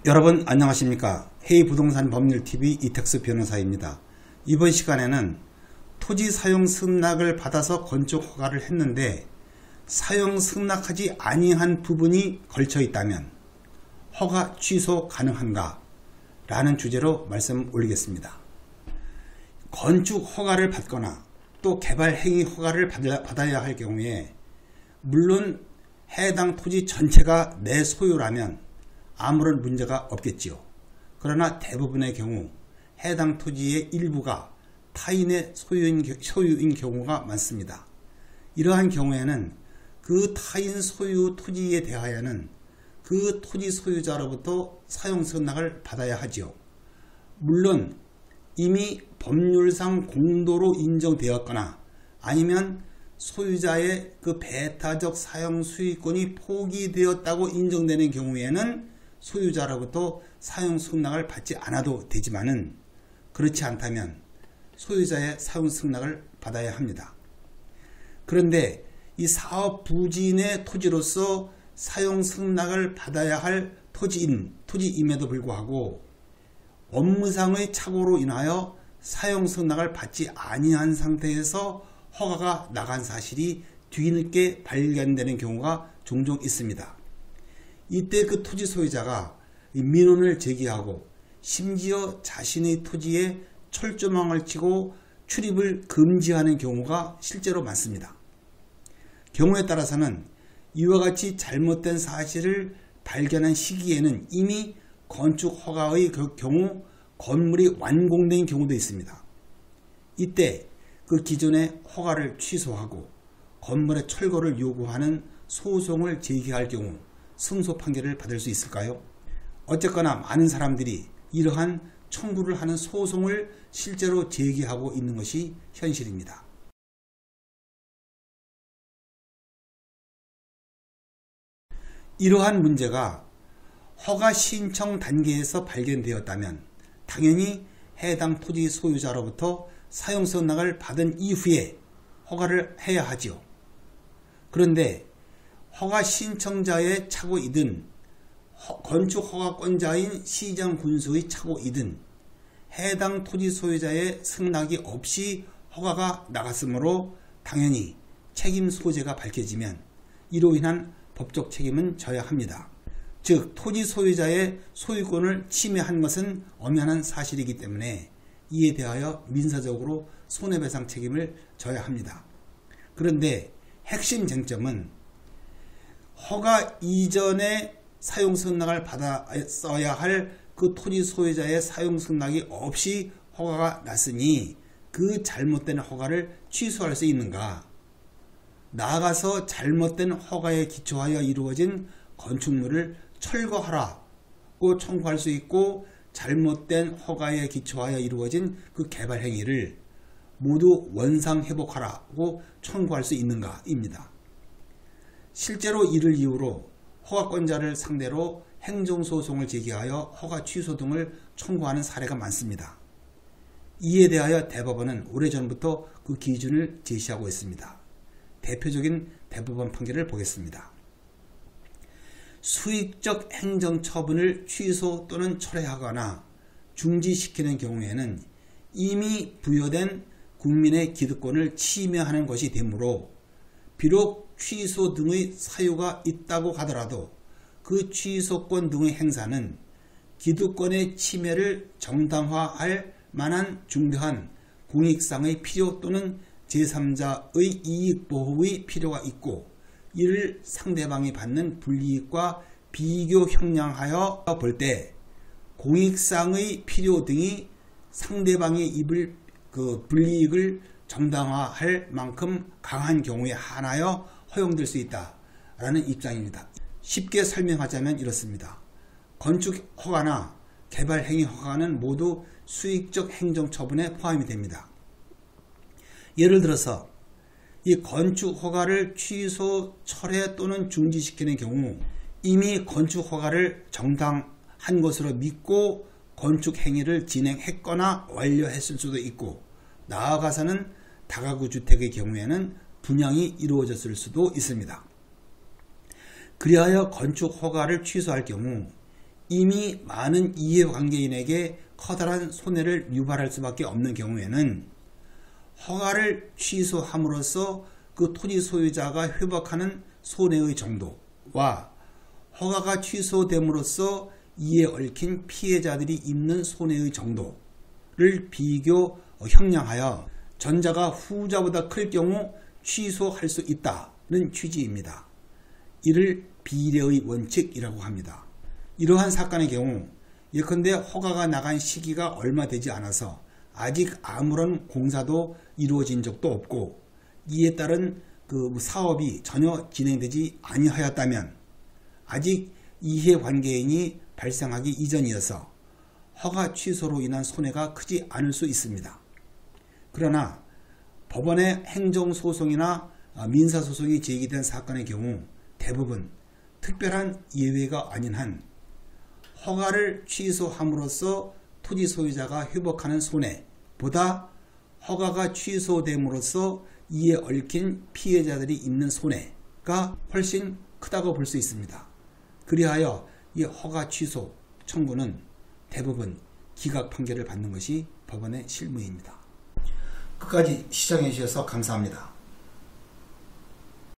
여러분 안녕하십니까. H부동산 법률TV 이택수 변호사입니다. 이번 시간에는 토지 사용 승낙을 받아서 건축 허가를 했는데 사용 승낙하지 아니한 부분이 걸쳐 있다면 허가 취소 가능한가 라는 주제로 말씀 올리겠습니다. 건축 허가를 받거나 또 개발 행위 허가를 받아야 할 경우에 물론 해당 토지 전체가 내 소유라면 아무런 문제가 없겠지요. 그러나 대부분의 경우 해당 토지의 일부가 타인의 소유인 경우가 많습니다. 이러한 경우에는 그 타인 소유 토지에 대하여는 그 토지 소유자로부터 사용 승낙을 받아야 하지요. 물론 이미 법률상 공도로 인정되었거나 아니면 소유자의 그 배타적 사용 수익권이 포기되었다고 인정되는 경우에는 소유자로부터 사용 승낙을 받지 않아도 되지만은 그렇지 않다면 소유자의 사용 승낙을 받아야 합니다. 그런데 이 사업 부지인의 토지로서 사용 승낙을 받아야 할 토지임에도 불구하고 업무상의 착오로 인하여 사용 승낙을 받지 아니한 상태에서 허가가 나간 사실이 뒤늦게 발견되는 경우가 종종 있습니다. 이때 그 토지 소유자가 민원을 제기하고 심지어 자신의 토지에 철조망을 치고 출입을 금지하는 경우가 실제로 많습니다. 경우에 따라서는 이와 같이 잘못된 사실을 발견한 시기에는 이미 건축 허가의 경우 건물이 완공된 경우도 있습니다. 이때 그 기존의 허가를 취소하고 건물의 철거를 요구하는 소송을 제기할 경우 승소 판결을 받을 수 있을까요? 어쨌거나 많은 사람들이 이러한 청구를 하는 소송을 실제로 제기하고 있는 것이 현실입니다. 이러한 문제가 허가 신청 단계에서 발견되었다면 당연히 해당 토지 소유자로부터 사용 승낙을 받은 이후에 허가를 해야 하지요. 그런데 허가 신청자의 착오이든 건축 허가권자인 시장군수의 착오이든 해당 토지 소유자의 승낙이 없이 허가가 나갔으므로 당연히 책임 소재가 밝혀지면 이로 인한 법적 책임은 져야 합니다. 즉 토지 소유자의 소유권을 침해한 것은 엄연한 사실이기 때문에 이에 대하여 민사적으로 손해배상 책임을 져야 합니다. 그런데 핵심 쟁점은 허가 이전에 사용 승낙을 받았어야 할 그 토지 소유자의 사용 승낙이 없이 허가가 났으니 그 잘못된 허가를 취소할 수 있는가? 나아가서 잘못된 허가에 기초하여 이루어진 건축물을 철거하라고 청구할 수 있고 잘못된 허가에 기초하여 이루어진 그 개발 행위를 모두 원상회복하라고 청구할 수 있는가입니다. 실제로 이를 이유로 허가권자를 상대로 행정소송을 제기하여 허가 취소 등을 청구하는 사례가 많습니다. 이에 대하여 대법원은 오래전부터 그 기준을 제시하고 있습니다. 대표적인 대법원 판결을 보겠습니다. 수익적 행정처분을 취소 또는 철회하거나 중지시키는 경우에는 이미 부여된 국민의 기득권을 침해하는 것이 되므로 비록 취소 등의 사유가 있다고 하더라도 그 취소권 등의 행사는 기득권의 침해를 정당화할 만한 중대한 공익상의 필요 또는 제3자의 이익보호의 필요가 있고 이를 상대방이 받는 불이익과 비교 형량하여 볼 때 공익상의 필요 등이 상대방의 입을 불이익을 정당화할 만큼 강한 경우에 한하여 허용될 수 있다라는 입장입니다. 쉽게 설명하자면 이렇습니다. 건축 허가나 개발 행위 허가는 모두 수익적 행정 처분에 포함이 됩니다. 예를 들어서 이 건축 허가를 취소, 철회 또는 중지시키는 경우 이미 건축 허가를 정당한 것으로 믿고 건축 행위를 진행했거나 완료했을 수도 있고 나아가서는 다가구 주택의 경우에는 분양이 이루어졌을 수도 있습니다. 그리하여 건축 허가를 취소할 경우 이미 많은 이해관계인에게 커다란 손해를 유발할 수밖에 없는 경우에는 허가를 취소함으로써 그 토지 소유자가 회복하는 손해의 정도와 허가가 취소됨으로써 이에 얽힌 피해자들이 입는 손해의 정도를 비교 형량하여 전자가 후자보다 클 경우 취소할 수 있다는 취지입니다. 이를 비례의 원칙이라고 합니다. 이러한 사건의 경우 예컨대 허가가 나간 시기가 얼마 되지 않아서 아직 아무런 공사도 이루어진 적도 없고 이에 따른 그 사업이 전혀 진행되지 아니하였다면 아직 이해관계인이 발생하기 이전이어서 허가 취소로 인한 손해가 크지 않을 수 있습니다. 그러나 법원의 행정소송이나 민사소송이 제기된 사건의 경우 대부분 특별한 예외가 아닌 한 허가를 취소함으로써 토지 소유자가 회복하는 손해보다 허가가 취소됨으로써 이에 얽힌 피해자들이 입는 손해가 훨씬 크다고 볼 수 있습니다. 그리하여 이 허가 취소 청구는 대부분 기각 판결을 받는 것이 법원의 실무입니다. 끝까지 시청해 주셔서 감사합니다.